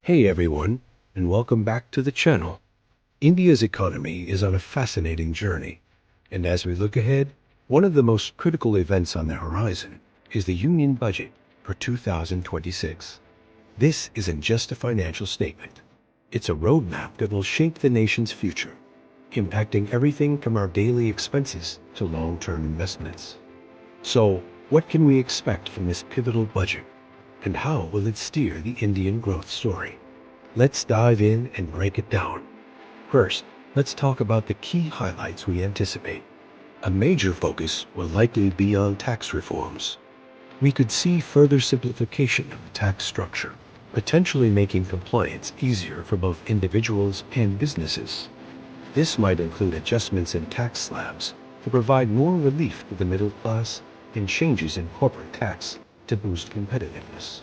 Hey everyone, and welcome back to the channel. India's economy is on a fascinating journey, and as we look ahead, one of the most critical events on the horizon is the Union Budget for 2026. This isn't just a financial statement. It's a roadmap that will shape the nation's future, impacting everything from our daily expenses to long-term investments. So, what can we expect from this pivotal budget? And how will it steer the Indian growth story? Let's dive in and break it down. First, let's talk about the key highlights we anticipate. A major focus will likely be on tax reforms. We could see further simplification of the tax structure, potentially making compliance easier for both individuals and businesses. This might include adjustments in tax slabs to provide more relief to the middle class and changes in corporate tax to boost competitiveness.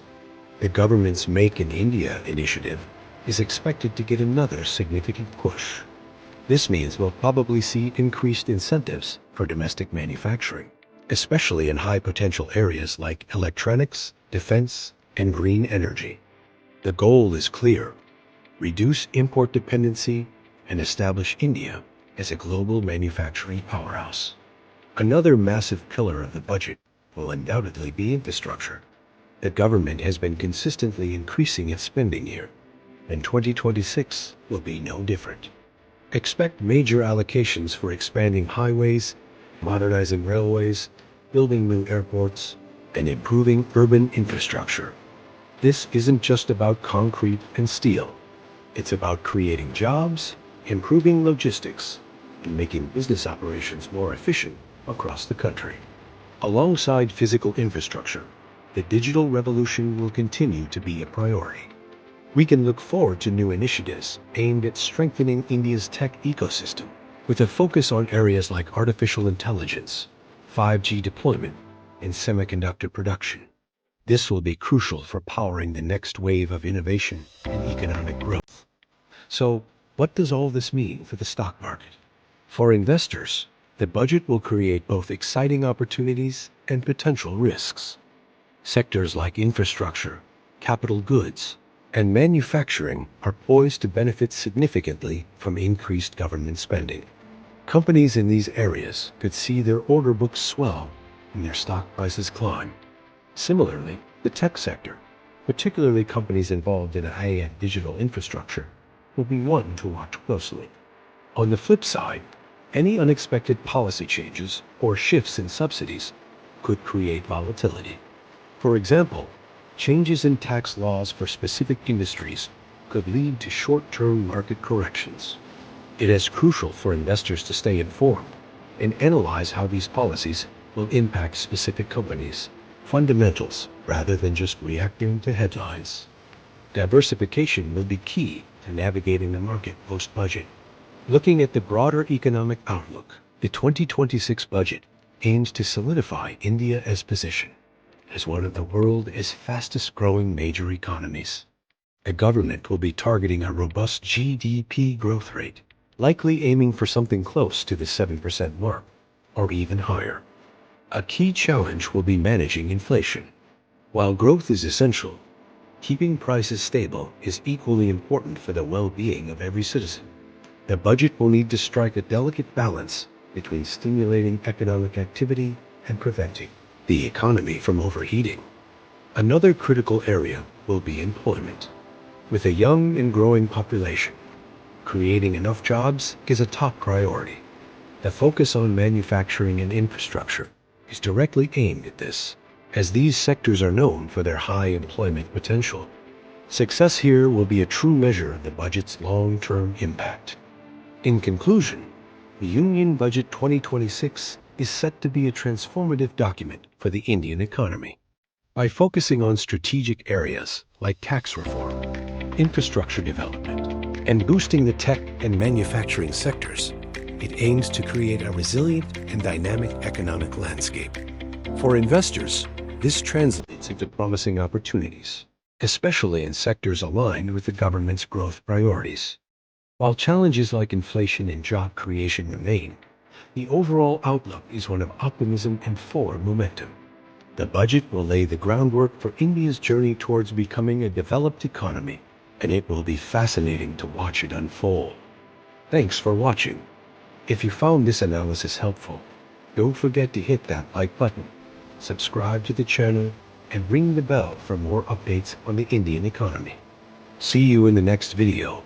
The government's Make in India initiative is expected to get another significant push. This means we'll probably see increased incentives for domestic manufacturing, especially in high-potential areas like electronics, defense, and green energy. The goal is clear: reduce import dependency and establish India as a global manufacturing powerhouse. Another massive pillar of the budget will undoubtedly be infrastructure. The government has been consistently increasing its spending here, and 2026 will be no different. Expect major allocations for expanding highways, modernizing railways, building new airports, and improving urban infrastructure. This isn't just about concrete and steel. It's about creating jobs, improving logistics, and making business operations more efficient across the country. Alongside physical infrastructure, the digital revolution will continue to be a priority. We can look forward to new initiatives aimed at strengthening India's tech ecosystem, with a focus on areas like artificial intelligence, 5G deployment, and semiconductor production. This will be crucial for powering the next wave of innovation and economic growth. So, what does all this mean for the stock market? For investors, the budget will create both exciting opportunities and potential risks. Sectors like infrastructure, capital goods, and manufacturing are poised to benefit significantly from increased government spending. Companies in these areas could see their order books swell and their stock prices climb. Similarly, the tech sector, particularly companies involved in high-end digital infrastructure, will be one to watch closely. On the flip side, any unexpected policy changes or shifts in subsidies could create volatility. For example, changes in tax laws for specific industries could lead to short-term market corrections. It is crucial for investors to stay informed and analyze how these policies will impact specific companies, fundamentals rather than just reacting to headlines. Diversification will be key to navigating the market post-budget. Looking at the broader economic outlook, the 2026 budget aims to solidify India's position as one of the world's fastest-growing major economies. The government will be targeting a robust GDP growth rate, likely aiming for something close to the 7% mark, or even higher. A key challenge will be managing inflation. While growth is essential, keeping prices stable is equally important for the well-being of every citizen. The budget will need to strike a delicate balance between stimulating economic activity and preventing the economy from overheating. Another critical area will be employment. With a young and growing population, creating enough jobs is a top priority. The focus on manufacturing and infrastructure is directly aimed at this, as these sectors are known for their high employment potential. Success here will be a true measure of the budget's long-term impact. In conclusion, the Union Budget 2026 is set to be a transformative document for the Indian economy. By focusing on strategic areas like tax reform, infrastructure development, and boosting the tech and manufacturing sectors, it aims to create a resilient and dynamic economic landscape. For investors, this translates into promising opportunities, especially in sectors aligned with the government's growth priorities. While challenges like inflation and job creation remain, the overall outlook is one of optimism and forward momentum. The budget will lay the groundwork for India's journey towards becoming a developed economy and it will be fascinating to watch it unfold. Thanks for watching. If you found this analysis helpful, don't forget to hit that like button, subscribe to the channel, and ring the bell for more updates on the Indian economy. See you in the next video.